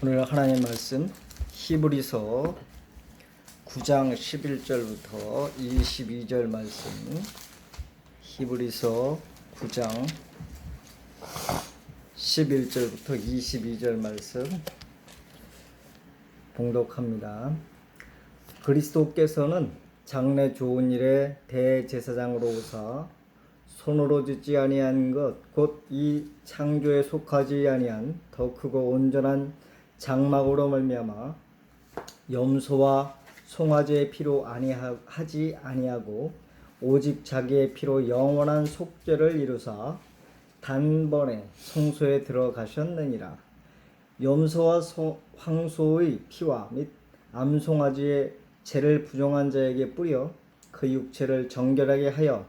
오늘 하나님 말씀 히브리서 9장 11절부터 22절 말씀, 히브리서 9장 11절부터 22절 말씀 봉독합니다. 그리스도께서는 장래 좋은 일에 대제사장으로 오사 손으로 짓지 아니한 것 곧 이 창조에 속하지 아니한 더 크고 온전한 장막으로 말미암아 염소와 송아지의 피로 하지 아니하고 오직 자기의 피로 영원한 속죄를 이루사 단번에 성소에 들어가셨느니라. 염소와 황소의 피와 및 암송아지의 죄를 부정한 자에게 뿌려 그 육체를 정결하게 하여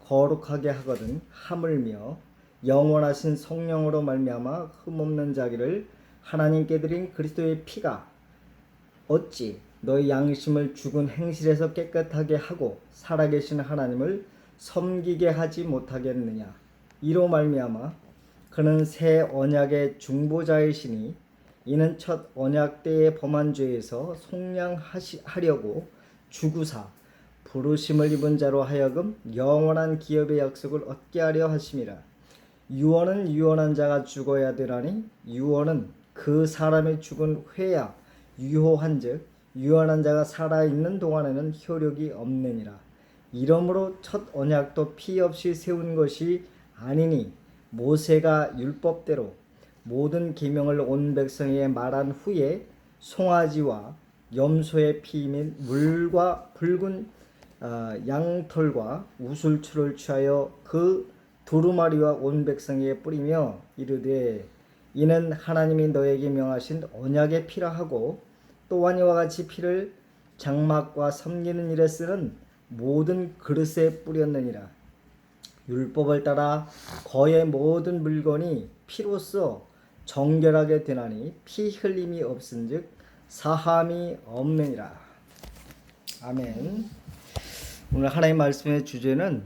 거룩하게 하거든 하물며 영원하신 성령으로 말미암아 흠없는 자기를 하나님께 드린 그리스도의 피가 어찌 너희 양심을 죽은 행실에서 깨끗하게 하고 살아계신 하나님을 섬기게 하지 못하겠느냐. 이로 말미암아 그는 새 언약의 중보자이시니 이는 첫 언약 때의 범한 죄에서 속량하려고 죽으사 부르심을 입은 자로 하여금 영원한 기업의 약속을 얻게 하려 하심이라. 유언은 유언한 자가 죽어야 되라니 유언은 그 사람이 죽은 후에야 유효한즉 유언한 자가 살아있는 동안에는 효력이 없느니라. 이러므로 첫 언약도 피 없이 세운 것이 아니니 모세가 율법대로 모든 계명을 온 백성에게 말한 후에 송아지와 염소의 피 및 물과 붉은 양털과 우슬초를 취하여 그 두루마리와 온 백성에게 뿌리며 이르되 이는 하나님이 너에게 명하신 언약의 피라 하고 또한 이와 같이 피를 장막과 섬기는 일에 쓰는 모든 그릇에 뿌렸느니라. 율법을 따라 거의 모든 물건이 피로써 정결하게 되나니 피 흘림이 없은즉 사함이 없느니라. 아멘. 오늘 하나님 말씀의 주제는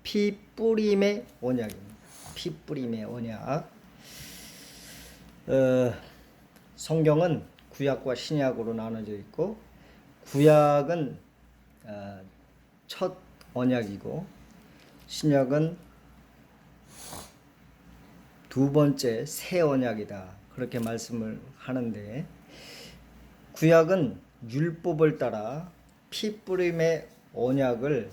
피 뿌림의 언약입니다. 피 뿌림의 언약. 성경은 구약과 신약으로 나눠져 있고 구약은 첫 언약이고 신약은 두 번째 새 언약이다. 그렇게 말씀을 하는데 구약은 율법을 따라 피 뿌림의 언약을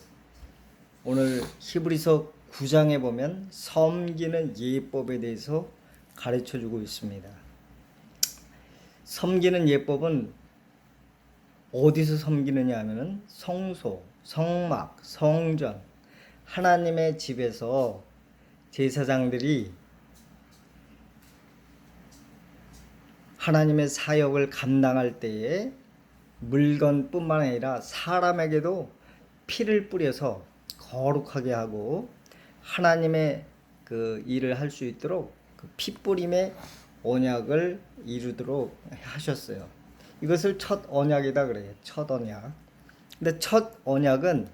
오늘 히브리서 9장에 보면 섬기는 예법에 대해서 가르쳐주고 있습니다. 섬기는 예법은 어디서 섬기느냐 하면은 성소, 성막, 성전, 하나님의 집에서 제사장들이 하나님의 사역을 감당할 때에 물건뿐만 아니라 사람에게도 피를 뿌려서 거룩하게 하고 하나님의 그 일을 할 수 있도록 그 피 뿌림의 언약을 이루도록 하셨어요. 이것을 첫 언약이다 그래요. 첫 언약. 근데 첫 언약은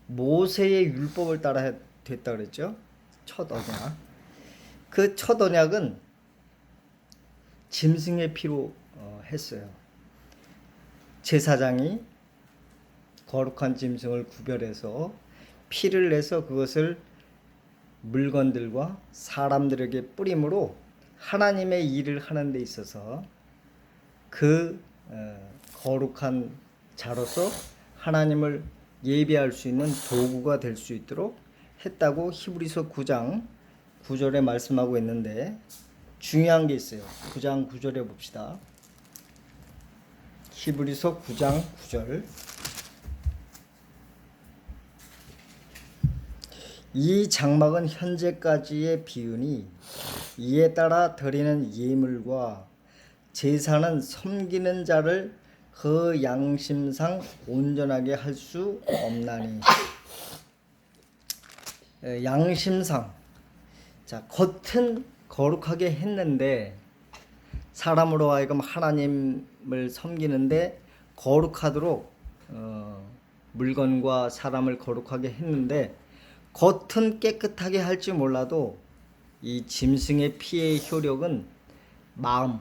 모세의 율법을 따라 됐다 그랬죠. 첫 언약. 그 첫 언약은 짐승의 피로 했어요. 제사장이 거룩한 짐승을 구별해서 피를 내서 그것을 물건들과 사람들에게 뿌림으로 하나님의 일을 하는 데 있어서 그 거룩한 자로서 하나님을 예배할 수 있는 도구가 될 수 있도록 했다고 히브리서 9장 9절에 말씀하고 있는데 중요한 게 있어요. 9장 9절에 봅시다. 히브리서 9장 9절. 이 장막은 현재까지의 비유니 이에 따라 드리는 예물과 제사는 섬기는 자를 그 양심상 온전하게 할 수 없나니. 양심상. 자, 겉은 거룩하게 했는데 사람으로 하여금 하나님을 섬기는데 거룩하도록 물건과 사람을 거룩하게 했는데 겉은 깨끗하게 할지 몰라도 이 짐승의 피의 효력은 마음,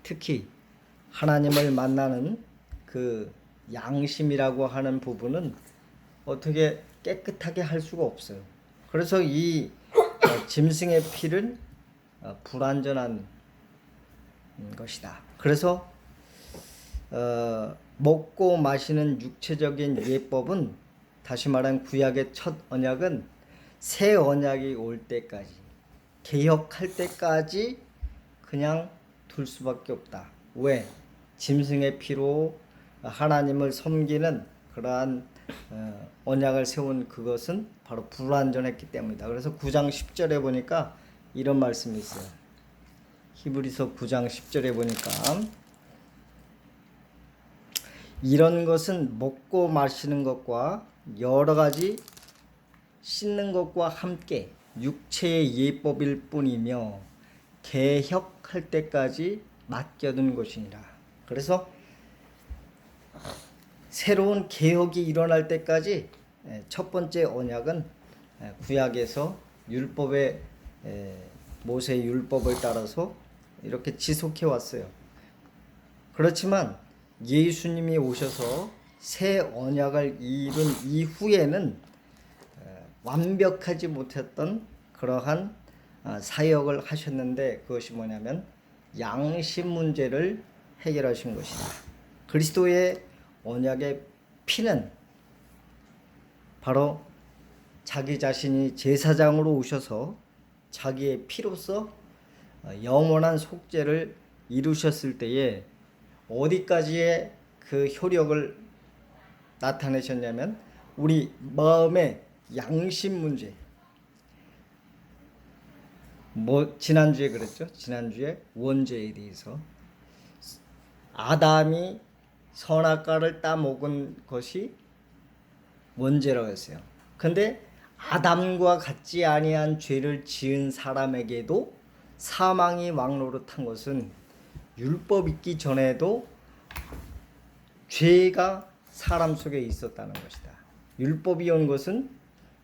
특히 하나님을 만나는 그 양심이라고 하는 부분은 어떻게 깨끗하게 할 수가 없어요. 그래서 이 짐승의 피는 불완전한 것이다. 그래서 먹고 마시는 육체적인 예법은, 다시 말한 구약의 첫 언약은 새 언약이 올 때까지, 개혁할 때까지 그냥 둘 수밖에 없다. 왜? 짐승의 피로 하나님을 섬기는 그러한 언약을 세운 그것은 바로 불완전했기 때문이다. 그래서 9장 10절에 보니까 이런 말씀이 있어요. 히브리서 9장 10절에 보니까 이런 것은 먹고 마시는 것과 여러 가지 씻는 것과 함께 육체의 예법일 뿐이며 개혁할 때까지 맡겨둔 것이니라. 그래서 새로운 개혁이 일어날 때까지 첫 번째 언약은 구약에서 율법의 모세의 율법을 따라서 이렇게 지속해 왔어요. 그렇지만 예수님이 오셔서 새 언약을 이룬 이후에는 완벽하지 못했던 그러한 사역을 하셨는데, 그것이 뭐냐면 양심 문제를 해결하신 것이다. 그리스도의 언약의 피는 바로 자기 자신이 제사장으로 오셔서 자기의 피로서 영원한 속죄를 이루셨을 때에 어디까지의 그 효력을 나타내셨냐면 우리 마음의 양심 문제. 지난주에 그랬죠. 지난주에 원죄에 대해서 아담이 선악과를 따먹은 것이 원죄라고 했어요. 근데 아담과 같지 아니한 죄를 지은 사람에게도 사망이 왕노릇한 것은 율법 있기 전에도 죄가 사람 속에 있었다는 것이다. 율법이 온 것은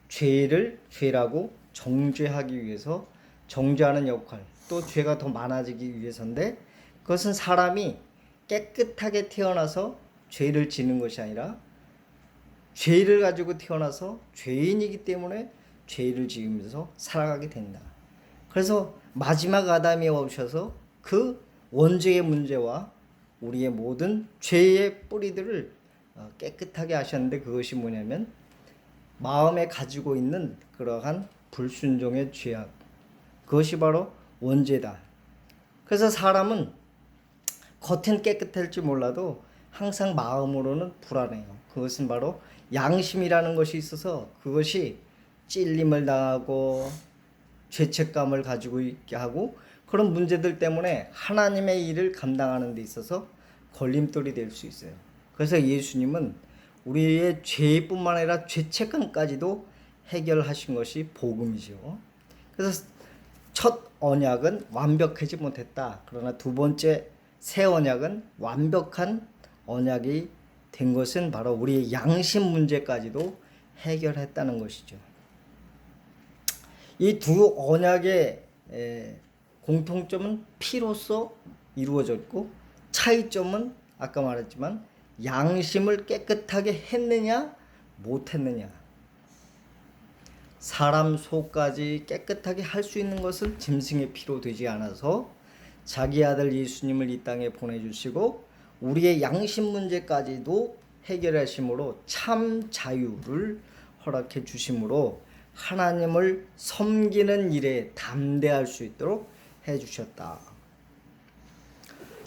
죄를 죄라고 정죄하기 위해서, 정죄하는 역할, 또 죄가 더 많아지기 위해서인데, 그것은 사람이 깨끗하게 태어나서 죄를 지는 것이 아니라 죄를 가지고 태어나서 죄인이기 때문에 죄를 지으면서 살아가게 된다. 그래서 마지막 아담이 오셔서 그 원죄의 문제와 우리의 모든 죄의 뿌리들을 깨끗하게 하셨는데, 그것이 뭐냐면 마음에 가지고 있는 그러한 불순종의 죄악, 그것이 바로 원죄다. 그래서 사람은 겉은 깨끗할지 몰라도 항상 마음으로는 불안해요. 그것은 바로 양심이라는 것이 있어서 그것이 찔림을 당하고 죄책감을 가지고 있게 하고, 그런 문제들 때문에 하나님의 일을 감당하는 데 있어서 걸림돌이 될 수 있어요. 그래서 예수님은 우리의 죄뿐만 아니라 죄책감까지도 해결하신 것이 복음이죠. 그래서 첫 언약은 완벽하지 못했다. 그러나 두 번째 새 언약은 완벽한 언약이 된 것은 바로 우리의 양심 문제까지도 해결했다는 것이죠. 이 두 언약의 공통점은 피로서 이루어졌고, 차이점은 아까 말했지만 양심을 깨끗하게 했느냐 못했느냐. 사람 속까지 깨끗하게 할 수 있는 것은 짐승의 피로 되지 않아서 자기 아들 예수님을 이 땅에 보내주시고 우리의 양심 문제까지도 해결하심으로 참 자유를 허락해 주심으로 하나님을 섬기는 일에 담대할 수 있도록 해주셨다.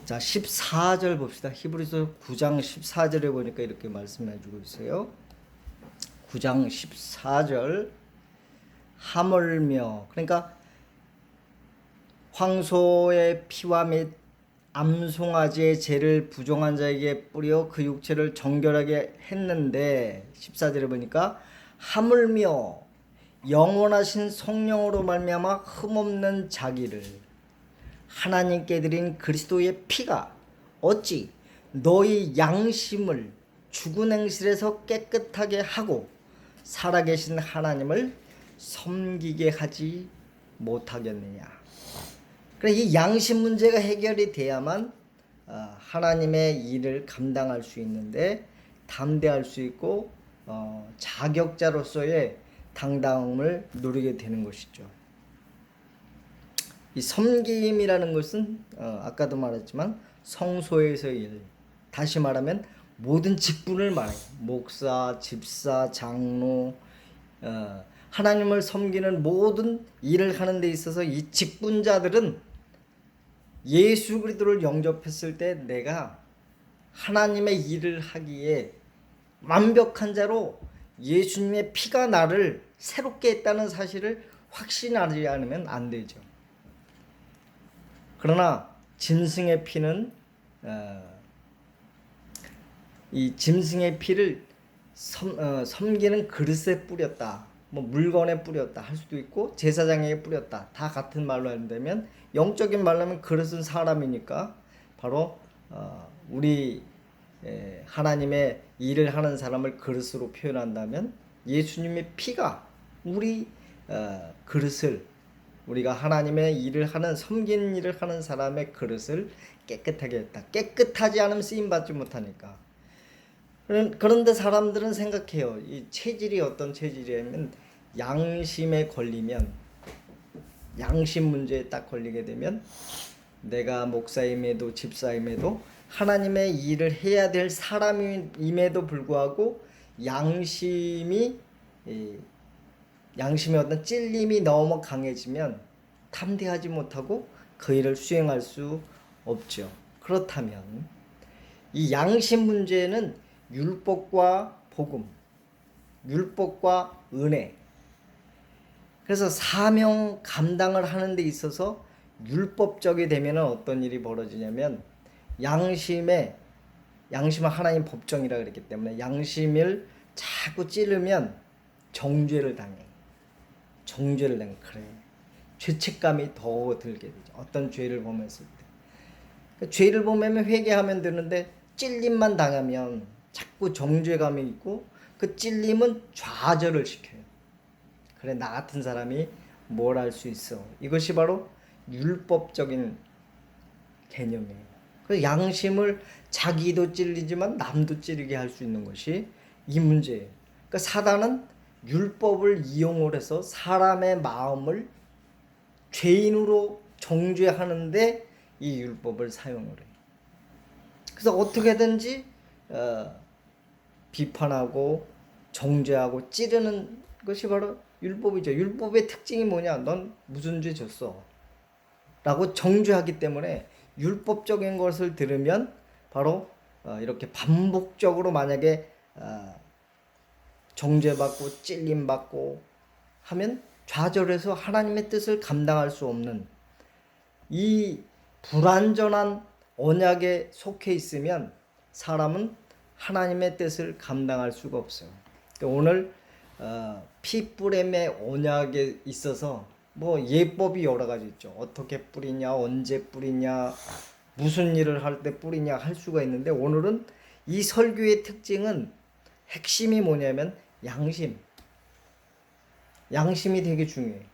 자, 14절 봅시다. 히브리서 9장 14절에 보니까 이렇게 말씀해주고 있어요. 9장 14절. 하물며, 그러니까 황소의 피와 및 암송아지의 죄를 부정한 자에게 뿌려 그 육체를 정결하게 했는데, 14절에 보니까 하물며 영원하신 성령으로 말미암아 흠없는 자기를 하나님께 드린 그리스도의 피가 어찌 너희 양심을 죽은 행실에서 깨끗하게 하고 살아계신 하나님을 섬기게 하지 못하겠느냐. 그래, 이 양심 문제가 해결이 돼야만 하나님의 일을 감당할 수 있는데 담대할 수 있고 자격자로서의 당당함을 누리게 되는 것이죠. 이 섬김이라는 것은 아까도 말했지만 성소에서의 일, 다시 말하면 모든 직분을 말해요. 목사, 집사, 장로, 하나님을 섬기는 모든 일을 하는 데 있어서 이 직분자들은 예수 그리스도를 영접했을 때 내가 하나님의 일을 하기에 완벽한 자로 예수님의 피가 나를 새롭게 했다는 사실을 확신하지 않으면 안 되죠. 그러나 짐승의 피는 이 짐승의 피를 섬기는 그릇에 뿌렸다, 뭐 물건에 뿌렸다 할 수도 있고 제사장에게 뿌렸다, 다 같은 말로 한다면 영적인 말로 하면 그릇은 사람이니까 바로 우리 하나님의 일을 하는 사람을 그릇으로 표현한다면 예수님의 피가 우리 그릇을, 우리가 하나님의 일을 하는, 섬기는 일을 하는 사람의 그릇을 깨끗하게 했다. 깨끗하지 않으면 쓰임받지 못하니까. 그런데 사람들은 생각해요. 이 체질이 어떤 체질이냐면 양심에 걸리면, 양심 문제에 딱 걸리게 되면 내가 목사임에도 집사임에도 하나님의 일을 해야 될 사람임에도 불구하고 양심의 어떤 찔림이 너무 강해지면 담대하지 못하고 그 일을 수행할 수 없죠. 그렇다면 이 양심 문제는 율법과 복음, 율법과 은혜, 그래서 사명 감당을 하는 데 있어서 율법적이 되면 어떤 일이 벌어지냐면 양심은 하나님 법정이라 그랬기 때문에 양심을 자꾸 찌르면 정죄를 당해. 그래. 죄책감이 더 들게 되죠. 어떤 죄를 범했을 때. 죄를 범하면 회개하면 되는데 찔림만 당하면 자꾸 정죄감이 있고 그 찔림은 좌절을 시켜요. 그래, 나 같은 사람이 뭘 할 수 있어. 이것이 바로 율법적인 개념이에요. 그래서 양심을 자기도 찔리지만 남도 찌르게 할 수 있는 것이 이 문제예요. 그러니까 사단은 율법을 이용을 해서 사람의 마음을 죄인으로 정죄하는데 이 율법을 사용을 해요. 그래서 어떻게든지 비판하고 정죄하고 찌르는 것이 바로 율법이죠. 율법의 특징이 뭐냐? 넌 무슨 죄 졌어? 라고 정죄하기 때문에 율법적인 것을 들으면 바로 이렇게 반복적으로 만약에 정죄받고 찔림받고 하면 좌절해서 하나님의 뜻을 감당할 수 없는 이 불완전한 언약에 속해 있으면 사람은 하나님의 뜻을 감당할 수가 없어요. 오늘 피 뿌림의 언약에 있어서 뭐 예법이 여러 가지 있죠. 어떻게 뿌리냐, 언제 뿌리냐, 무슨 일을 할 때 뿌리냐 할 수가 있는데 오늘은 이 설교의 특징은 핵심이 뭐냐면 양심이 되게 중요해요.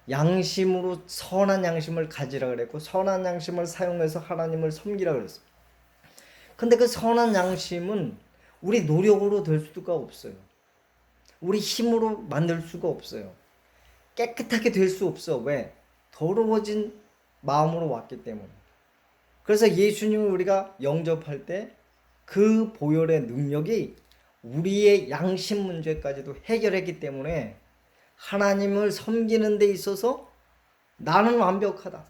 양심으로 선한 양심을 가지라 그랬고 선한 양심을 사용해서 하나님을 섬기라 그랬어요. 근데 그 선한 양심은 우리 노력으로 될 수가 없어요. 우리 힘으로 만들 수가 없어요. 깨끗하게 될 수 없어. 왜? 더러워진 마음으로 왔기 때문에. 그래서 예수님을 우리가 영접할 때 그 보혈의 능력이 우리의 양심 문제까지도 해결했기 때문에 하나님을 섬기는 데 있어서 나는 완벽하다.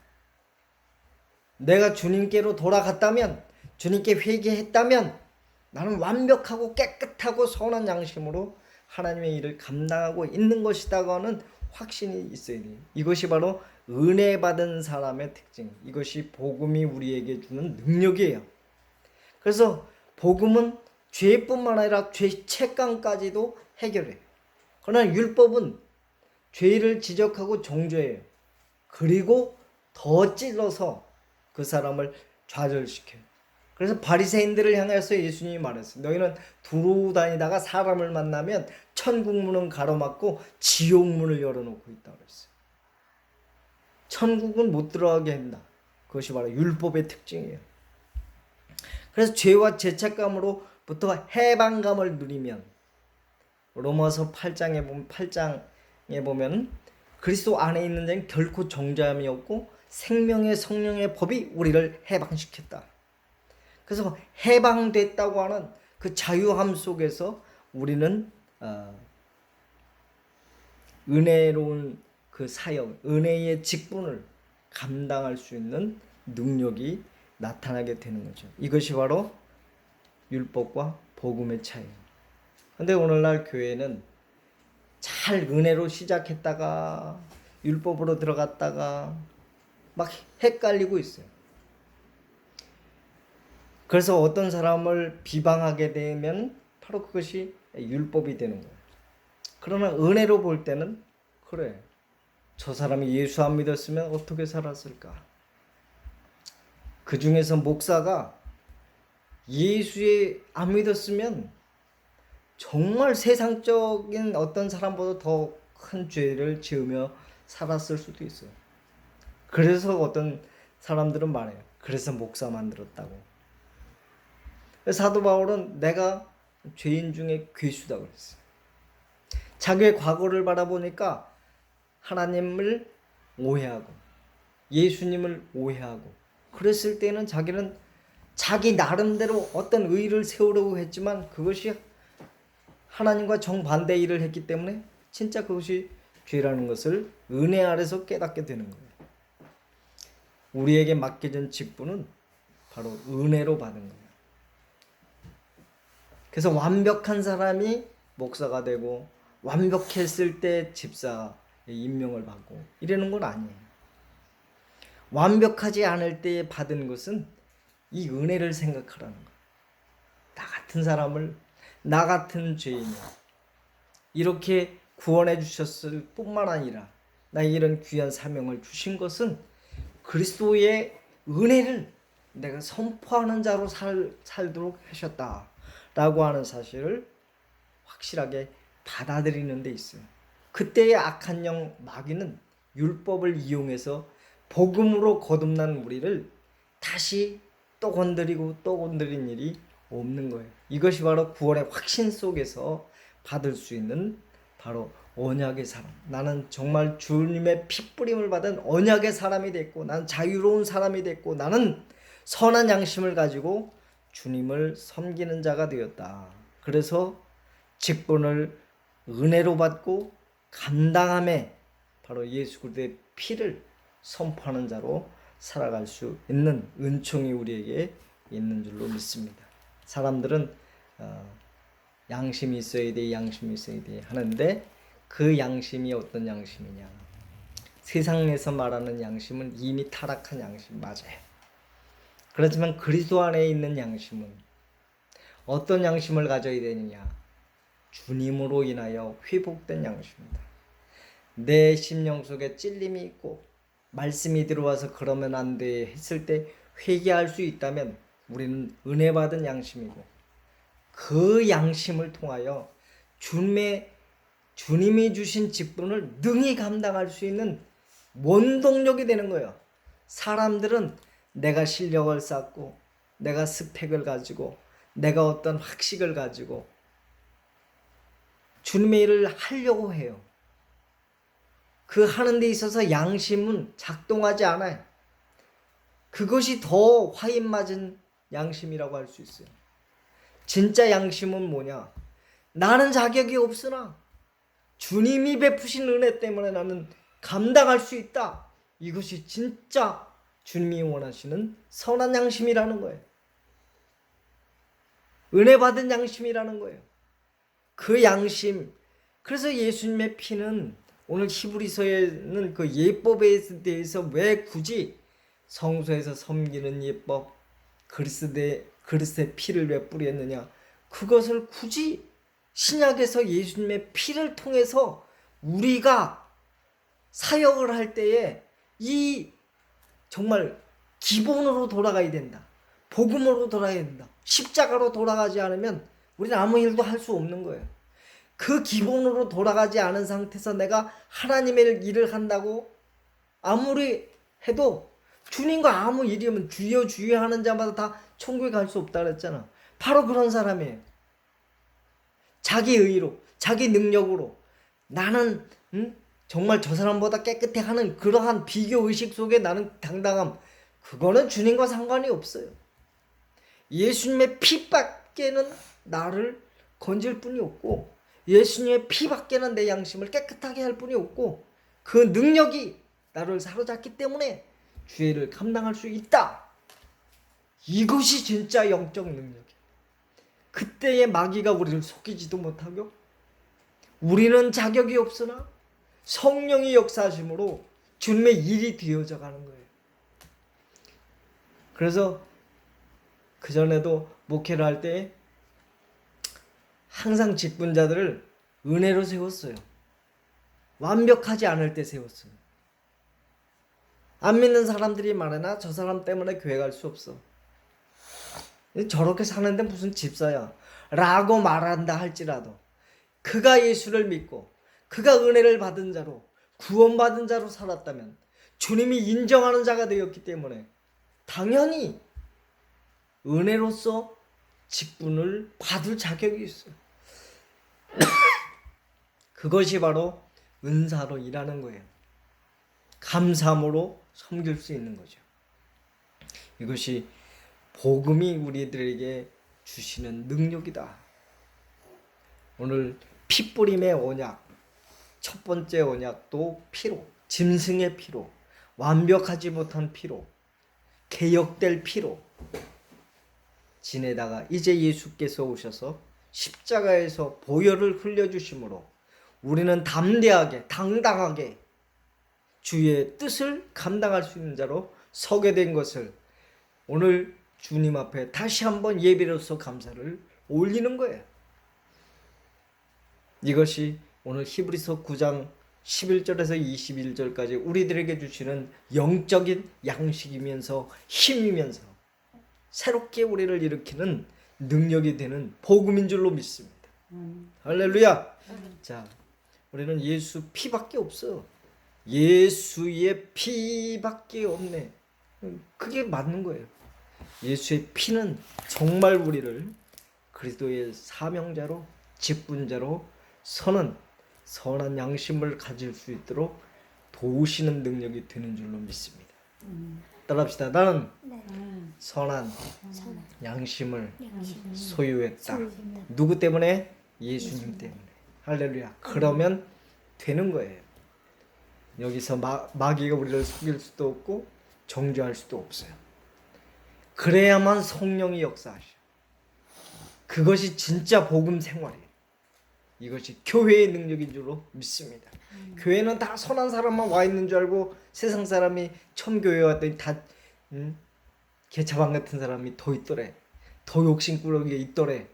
내가 주님께로 돌아갔다면, 주님께 회개했다면 나는 완벽하고 깨끗하고 선한 양심으로 하나님의 일을 감당하고 있는 것이다고 하는 확신이 있어야 돼요. 이것이 바로 은혜 받은 사람의 특징, 이것이 복음이 우리에게 주는 능력이에요. 그래서 복음은 죄뿐만 아니라 죄책감까지도 해결해요. 그러나 율법은 죄를 지적하고 정죄해요. 그리고 더 찔러서 그 사람을 좌절시켜요. 그래서 바리새인들을 향해서 예수님이 말했어요. 너희는 두루 다니다가 사람을 만나면 천국 문은 가로막고 지옥 문을 열어놓고 있다고 그랬어요. 천국은 못 들어가게 한다. 그것이 바로 율법의 특징이에요. 그래서 죄와 죄책감으로부터 해방감을 누리면 로마서 8장에 보면 그리스도 안에 있는 자는 결코 정죄함이 없고 생명의 성령의 법이 우리를 해방시켰다. 그래서 해방됐다고 하는 그 자유함 속에서 우리는 은혜로운 그 사역, 은혜의 직분을 감당할 수 있는 능력이 나타나게 되는 거죠. 이것이 바로 율법과 복음의 차이예요. 근데 오늘날 교회는 잘 은혜로 시작했다가 율법으로 들어갔다가 막 헷갈리고 있어요. 그래서 어떤 사람을 비방하게 되면 바로 그것이 율법이 되는 거예요. 그러나 은혜로 볼 때는 그래, 저 사람이 예수 안 믿었으면 어떻게 살았을까? 그 중에서 목사가 예수에 안 믿었으면 정말 세상적인 어떤 사람보다 더 큰 죄를 지으며 살았을 수도 있어요. 그래서 어떤 사람들은 말해요. 그래서 목사 만들었다고. 사도 바울은 내가 죄인 중에 괴수다 그랬어요. 자기의 과거를 바라보니까 하나님을 오해하고 예수님을 오해하고 그랬을 때는 자기는 자기 나름대로 어떤 의의를 세우려고 했지만 그것이 하나님과 정반대의 일을 했기 때문에 진짜 그것이 죄라는 것을 은혜 아래서 깨닫게 되는 거예요. 우리에게 맡겨진 직분은 바로 은혜로 받은 거예요. 그래서 완벽한 사람이 목사가 되고 완벽했을 때 집사의 임명을 받고 이러는 건 아니에요. 완벽하지 않을 때 받은 것은 이 은혜를 생각하라는 거예요. 나 같은 사람을, 나 같은 죄인을 이렇게 구원해 주셨을 뿐만 아니라 나에게 이런 귀한 사명을 주신 것은 그리스도의 은혜를 내가 선포하는 자로 살도록 하셨다라고 하는 사실을 확실하게 받아들이는 데 있어요. 그때의 악한 영 마귀는 율법을 이용해서 복음으로 거듭난 우리를 다시 또 건드리고 또 건드린 일이 없는 거예요. 이것이 바로 구원의 확신 속에서 받을 수 있는 바로 언약의 사람. 나는 정말 주님의 핏부림을 받은 언약의 사람이 됐고 나는 자유로운 사람이 됐고 나는 선한 양심을 가지고 주님을 섬기는 자가 되었다. 그래서 직분을 은혜로 받고 감당함에 바로 예수 그리스도의 피를 선포하는 자로 살아갈 수 있는 은총이 우리에게 있는 줄로 믿습니다. 사람들은 양심이 있어야 돼, 양심이 있어야 돼 하는데 그 양심이 어떤 양심이냐? 세상에서 말하는 양심은 이미 타락한 양심 맞아요. 그렇지만 그리스도 안에 있는 양심은 어떤 양심을 가져야 되느냐? 주님으로 인하여 회복된 양심입니다. 내 심령 속에 찔림이 있고 말씀이 들어와서 그러면 안 돼 했을 때 회개할 수 있다면 우리는 은혜 받은 양심이고 그 양심을 통하여 주님이 주신 직분을 능히 감당할 수 있는 원동력이 되는 거예요. 사람들은 내가 실력을 쌓고 내가 스펙을 가지고 내가 어떤 학식을 가지고 주님의 일을 하려고 해요. 그 하는 데 있어서 양심은 작동하지 않아요. 그것이 더 화인 맞은 양심이라고 할 수 있어요. 진짜 양심은 뭐냐? 나는 자격이 없으나 주님이 베푸신 은혜 때문에 나는 감당할 수 있다. 이것이 진짜 주님이 원하시는 선한 양심이라는 거예요. 은혜 받은 양심이라는 거예요. 그 양심. 그래서 예수님의 피는 오늘 히브리서에는 그 예법에 대해서 왜 굳이 성소에서 섬기는 예법, 그리스도의 피를 왜 뿌렸느냐? 그것을 굳이 신약에서 예수님의 피를 통해서 우리가 사역을 할 때에 이 정말 기본으로 돌아가야 된다. 복음으로 돌아가야 된다. 십자가로 돌아가지 않으면 우리는 아무 일도 할 수 없는 거예요. 그 기본으로 돌아가지 않은 상태에서 내가 하나님의 일을 한다고 아무리 해도 주님과 아무 일이 없으면 주여 주여 하는 자마다 다 천국에 갈 수 없다 그랬잖아. 바로 그런 사람이에요. 자기 의로, 자기 능력으로 나는 정말 저 사람보다 깨끗해 하는 그러한 비교 의식 속에 나는 당당함, 그거는 주님과 상관이 없어요. 예수님의 피밖에는 나를 건질 뿐이 없고, 예수님의 피밖에는 내 양심을 깨끗하게 할 뿐이 없고, 그 능력이 나를 사로잡기 때문에 죄를 감당할 수 있다. 이것이 진짜 영적 능력이야. 그때의 마귀가 우리를 속이지도 못하고, 우리는 자격이 없으나 성령이 역사하심으로 주님의 일이 되어져 가는 거예요. 그래서 그전에도 목회를 할 때 항상 직분자들을 은혜로 세웠어요. 완벽하지 않을 때 세웠어요. 안 믿는 사람들이 말하나 저 사람 때문에 교회 갈 수 없어. 저렇게 사는데 무슨 집사야 라고 말한다 할지라도 그가 예수를 믿고 그가 은혜를 받은 자로 구원받은 자로 살았다면, 주님이 인정하는 자가 되었기 때문에 당연히 은혜로서 직분을 받을 자격이 있어요. 그것이 바로 은사로 일하는 거예요. 감사함으로 섬길 수 있는 거죠. 이것이 복음이 우리들에게 주시는 능력이다. 오늘 피뿌림의 언약, 첫 번째 언약도 피로, 짐승의 피로, 완벽하지 못한 피로, 개혁될 피로 지내다가 이제 예수께서 오셔서 십자가에서 보혈을 흘려주심으로 우리는 담대하게 당당하게 주의 뜻을 감당할 수 있는 자로 서게 된 것을 오늘 주님 앞에 다시 한번 예배로서 감사를 올리는 거예요. 이것이 오늘 히브리서 9장 11절에서 21절까지 우리들에게 주시는 영적인 양식이면서 힘이면서 새롭게 우리를 일으키는 능력이 되는 복음인 줄로 믿습니다. 할렐루야. 자, 우리는 예수 피밖에 없어. 예수의 피밖에 없네. 그게 맞는 거예요. 예수의 피는 정말 우리를 그리스도의 사명자로, 직분자로 서는 선한 양심을 가질 수 있도록 도우시는 능력이 되는 줄로 믿습니다. 따라합시다. 나는 선한 양심을 소유했다. 누구 때문에? 예수님 때문에. 할렐루야. 그러면 되는 거예요. 여기서 마귀가 우리를 속일 수도 없고 정죄할 수도 없어요. 그래야만 성령이 역사하셔. 그것이 진짜 복음 생활이에요. 이것이 교회의 능력인 줄로 믿습니다. 교회는 다 선한 사람만 와 있는 줄 알고 세상 사람이 처음 교회 왔더니 다 개차반 같은 사람이 더 있더래. 더 욕심꾸러기가 있더래.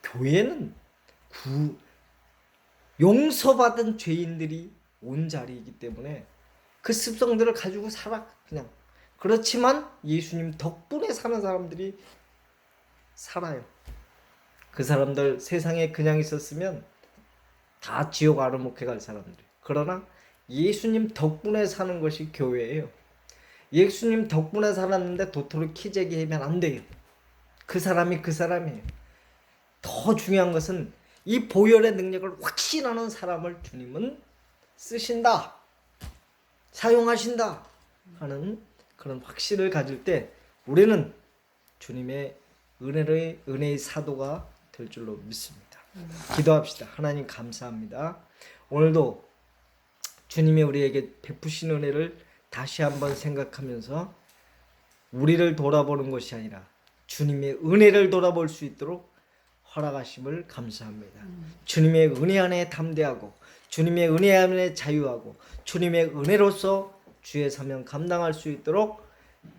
교회는 용서받은 죄인들이 온 자리이기 때문에 그 습성들을 가지고 살아 그냥. 그렇지만 예수님 덕분에 사는 사람들이 살아요. 그 사람들 세상에 그냥 있었으면 다 지옥 아르목해 갈 사람들. 그러나 예수님 덕분에 사는 것이 교회예요. 예수님 덕분에 살았는데 도토리 키재기 하면 안 돼요. 그 사람이 그 사람이에요. 더 중요한 것은 이 보혈의 능력을 확신하는 사람을 주님은 쓰신다, 사용하신다 하는 그런 확신을 가질 때 우리는 주님의 은혜의 사도가 될 줄로 믿습니다. 기도합시다. 하나님 감사합니다. 오늘도 주님이 우리에게 베푸신 은혜를 다시 한번 생각하면서 우리를 돌아보는 것이 아니라 주님의 은혜를 돌아볼 수 있도록 허락하심을 감사합니다. 주님의 은혜 안에 담대하고 주님의 은혜 안에 자유하고 주님의 은혜로서 주의 사명 감당할 수 있도록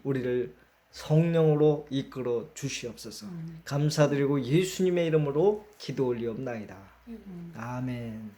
우리를 성령으로 이끌어 주시옵소서. 감사드리고 예수님의 이름으로 기도 올리옵나이다. 아멘.